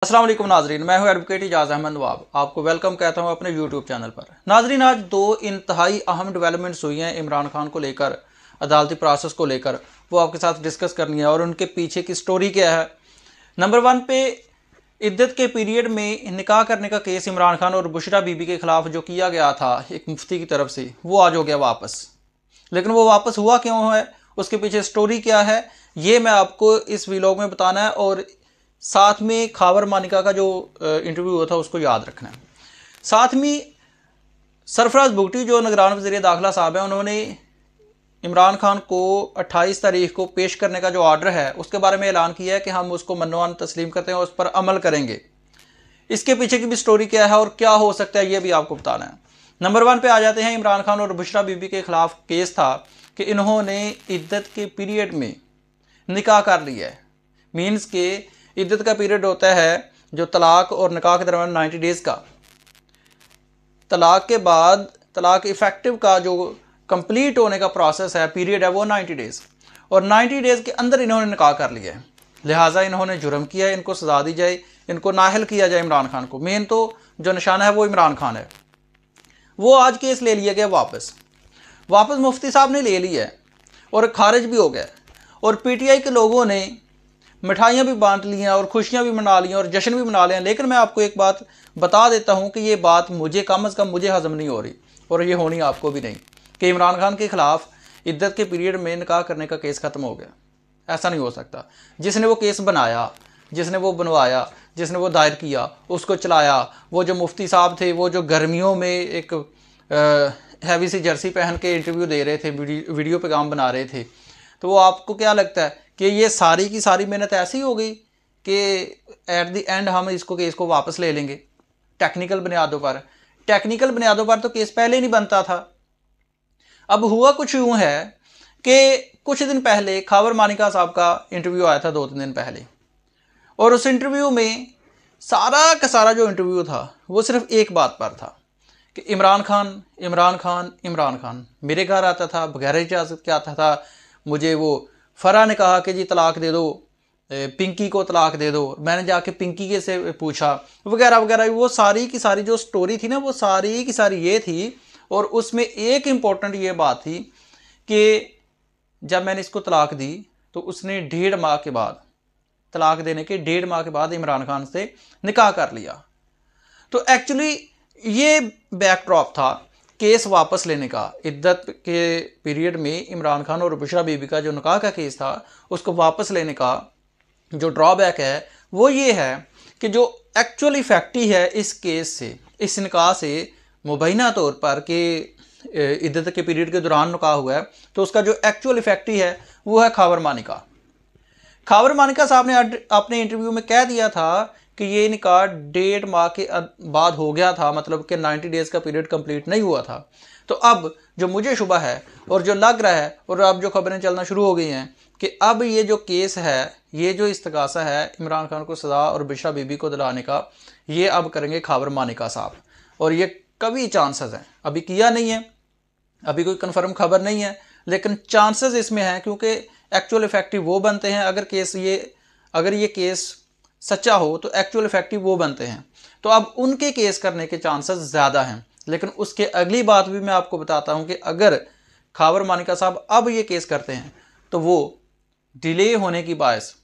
अस्सलाम वालेकुम नाजरीन, मैं हूं एडवोकेट इजाज़ अहमद नवाब। आपको वेलकम कहता हूं अपने यूट्यूब चैनल पर। नाजरीन, आज दो इंतहाई अहम डेवलपमेंट्स हुई हैं इमरान खान को लेकर, अदालती प्रोसेस को लेकर, वो आपके साथ डिस्कस करनी है और उनके पीछे की स्टोरी क्या है। नंबर 1 पे इद्दत के पीरियड में निकाह करने का केस इमरान खान और बुशरा बीबी के खिलाफ जो किया गया था एक मुफ्ती की तरफ से, वो आज हो गया वापस। लेकिन वो वापस हुआ क्यों है, उसके पीछे स्टोरी क्या है, ये मैं आपको इस व्लॉग में बताना है। और साथ में खावर मानिका का जो इंटरव्यू हुआ था उसको याद रखना है। साथ में सरफराज भुगटी जो निगरान वज़ीर दाखिला साहब हैं, उन्होंने इमरान खान को 28 तारीख को पेश करने का जो ऑर्डर है उसके बारे में ऐलान किया है कि हम उसको मन्नवान तस्लीम करते हैं और उस पर अमल करेंगे। इसके पीछे की भी स्टोरी क्या है और क्या हो सकता है ये भी आपको बताना है। नंबर 1 पे आ जाते हैं। इमरान खान और बुशरा बीबी के खिलाफ केस था कि इन्होंने इद्दत के पीरियड में निकाह कर लिया है। मीन्स के इद्दत का पीरियड होता है जो तलाक और निकाह के दरमियान 90 डेज़ का। तलाक के बाद तलाक इफ़ेक्टिव का जो कंप्लीट होने का प्रोसेस है, पीरियड है, वो 90 डेज़। और 90 डेज़ के अंदर इन्होंने निकाह कर लिया है, लिहाजा इन्होंने जुर्म किया है, इनको सजा दी जाए, इनको नाहल किया जाए इमरान खान को। मेन तो जो निशाना है वो इमरान खान है। वो आज केस ले लिया गया वापस मुफ्ती साहब ने ले लिया है और खारिज भी हो गया। और पीटीआई के लोगों ने मिठाइयाँ भी बांट ली हैं और खुशियाँ भी मना ली हैं और जश्न भी मना लिया। लेकिन मैं आपको एक बात बता देता हूँ कि ये बात मुझे कम अज़ कम मुझे हज़म नहीं हो रही, और ये होनी आपको भी नहीं, कि इमरान खान के ख़िलाफ़ इद्दत के पीरियड में निकाह करने का केस ख़त्म हो गया। ऐसा नहीं हो सकता। जिसने वो केस बनाया, जिसने वो बनवाया, जिसने वो दायर किया, उसको चलाया, वो जो मुफ्ती साहब थे, वो जो गर्मियों में एक हैवी सी जर्सी पहन के इंटरव्यू दे रहे थे, वीडियो पे काम बना रहे थे, तो वो आपको क्या लगता है कि ये सारी की सारी मेहनत ऐसी हो गई कि एट द एंड हम इसको केस को वापस ले लेंगे टेक्निकल बुनियादों पर? टेक्निकल बुनियादों पर तो केस पहले नहीं बनता था। अब हुआ कुछ यूँ है कि कुछ दिन पहले खावर मानिका साहब का इंटरव्यू आया था, 2-3 दिन पहले, और उस इंटरव्यू में सारा का सारा जो इंटरव्यू था वो सिर्फ एक बात पर था कि इमरान खान इमरान खान इमरान खान मेरे घर आता था, बगैर इजाज़त के आता था। मुझे वो फ़रा ने कहा कि जी तलाक दे दो, पिंकी को तलाक दे दो, मैंने जाके पिंकी के से पूछा, वगैरह वगैरह। वो सारी की सारी जो स्टोरी थी ना, वो सारी की सारी ये थी। और उसमें एक इम्पॉर्टेंट ये बात थी कि जब मैंने इसको तलाक दी तो उसने 1.5 माह के बाद, तलाक देने के 1.5 माह के बाद इमरान खान से निकाह कर लिया। तो एक्चुअली ये बैकड्रॉप था केस वापस लेने का। इद्दत के पीरियड में इमरान खान और बुशरा बीबी का जो निकाह का केस था, उसको वापस लेने का जो ड्रॉबैक है वो ये है कि जो एक्चुअल इफेक्ट ही है इस केस से, इस निकाह से मुबैना तौर पर कि इद्दत के पीरियड के दौरान निकाह हुआ है, तो उसका जो एक्चुअल इफेक्ट ही है वो है खावर मानिका। खावर मानिका साहब ने अपने इंटरव्यू में कह दिया था कि ये निकाह 1.5 माह के बाद हो गया था, मतलब कि 90 डेज़ का पीरियड कंप्लीट नहीं हुआ था। तो अब जो मुझे शुबा है और जो लग रहा है और अब जो खबरें चलना शुरू हो गई हैं कि अब ये जो केस है, ये जो इस्तगासा है इमरान खान को सज़ा और बुशरा बीबी को दिलाने का, ये अब करेंगे खावर मानिका साहब। और ये कभी चांसेस हैं, अभी किया नहीं है, अभी कोई कन्फर्म खबर नहीं है, लेकिन चांसेस इसमें हैं क्योंकि एक्चुअल इफेक्टिव वो बनते हैं। अगर ये केस सच्चा हो तो एक्चुअल इफेक्टिव वो बनते हैं। तो अब उनके केस करने के चांसेस ज़्यादा हैं। लेकिन उसके अगली बात भी मैं आपको बताता हूं कि अगर खावर मानिका साहब अब ये केस करते हैं तो वो डिले होने की बायस,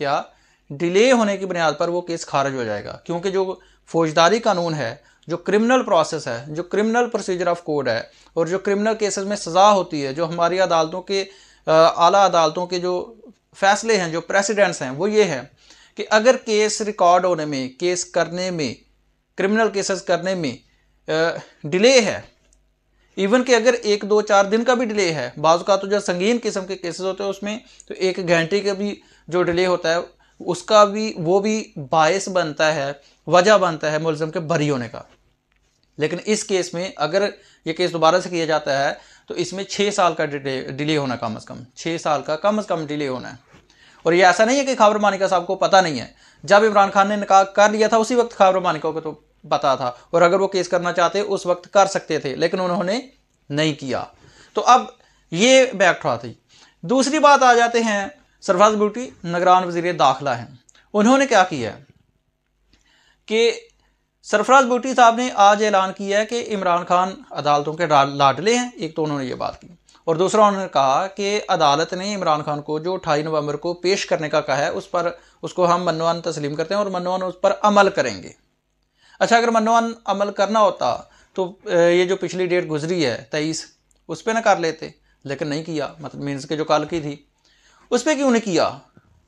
क्या डिले होने की बुनियाद पर वो केस खारिज हो जाएगा। क्योंकि जो फौजदारी कानून है, जो क्रिमिनल प्रोसेस है, जो क्रिमिनल प्रोसीजर ऑफ कोड है, और जो क्रिमिनल केसेस में सज़ा होती है, जो हमारी अदालतों के आला अदालतों के जो फैसले हैं, जो प्रेसिडेंट्स हैं, वो ये है कि अगर केस रिकॉर्ड होने में, केस करने में, क्रिमिनल केसेस करने में डिले है, इवन कि अगर 1-2-4 दिन का भी डिले है, बाज़ का तो जो संगीन किस्म के केसेस होते हैं उसमें तो 1 घंटे का भी जो डिले होता है उसका भी, वो भी बायस बनता है, वजह बनता है मुलज़म के बरी होने का। लेकिन इस केस में अगर ये केस दोबारा से किया जाता है तो इसमें 6 साल का डिले होना, कम अज़ कम 6 साल का कम अज़ कम डिले होना है। और ये ऐसा नहीं है कि खावर मानिका साहब को पता नहीं है। जब इमरान खान ने निकाह कर लिया था उसी वक्त खावर मानिका को तो पता था, और अगर वो केस करना चाहते उस वक्त कर सकते थे, लेकिन उन्होंने नहीं किया। तो अब ये बैकड्रॉप थी। दूसरी बात आ जाते हैं, सरफराज भुगटी निगरान वज़ीर दाखिला हैं, उन्होंने क्या किया है? कि सरफराज भुट्टी साहब ने आज ऐलान किया है कि इमरान खान अदालतों के लाडले हैं। एक तो उन्होंने ये बात की, और दूसरा उन्होंने कहा कि अदालत ने इमरान खान को जो 28 नवंबर को पेश करने का कहा है उसको हम मन्नवान तस्लीम करते हैं और मन्नवान उस पर अमल करेंगे। अच्छा, अगर मन्नवान अमल करना होता तो ये जो पिछली डेट गुजरी है 23, उस पर ना कर लेते, लेकिन नहीं किया। मतलब मीन्स के जो कल की थी उस पर क्यों नहीं किया,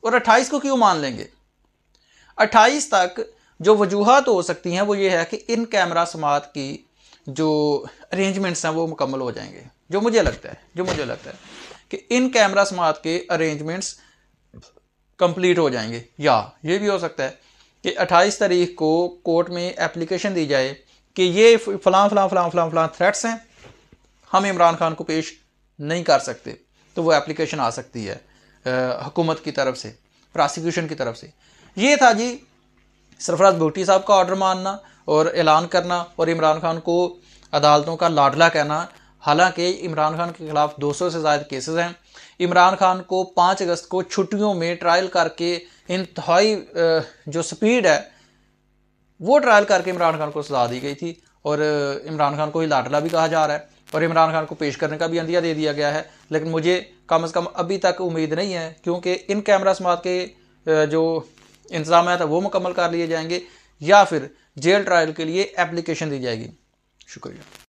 और 28 को क्यों मान लेंगे। 28 तक जो वजूहात हो सकती हैं वो ये है कि इन कैमरा समात की जो अरेंजमेंट्स हैं वो मुकम्मल हो जाएंगे। जो मुझे लगता है कि इन कैमरा समात के अरेंजमेंट्स कंप्लीट हो जाएंगे, या ये भी हो सकता है कि 28 तारीख को कोर्ट में एप्लीकेशन दी जाए कि ये फलां थ्रेट्स हैं, हम इमरान खान को पेश नहीं कर सकते, तो वो एप्लीकेशन आ सकती है हुकूमत की तरफ से, प्रोसिक्यूशन की तरफ से। ये था जी सरफराज भुट्टी साहब का ऑर्डर मानना और ऐलान करना और इमरान खान को अदालतों का लाडला कहना। हालांकि इमरान खान के खिलाफ 200 से ज़्यादा केसेस हैं। इमरान खान को 5 अगस्त को छुट्टियों में ट्रायल करके इंतहाई जो स्पीड है वो ट्रायल करके इमरान खान को सजा दी गई थी, और इमरान खान को ही लाडला भी कहा जा रहा है और इमरान खान को पेश करने का भी अंदिया दे दिया गया है। लेकिन मुझे कम से कम अभी तक उम्मीद नहीं है, क्योंकि इन कैमरा समात के जो इंतजाम है वो मुकम्मल कर लिए जाएंगे या फिर जेल ट्रायल के लिए एप्लीकेशन दी जाएगी। शुक्रिया।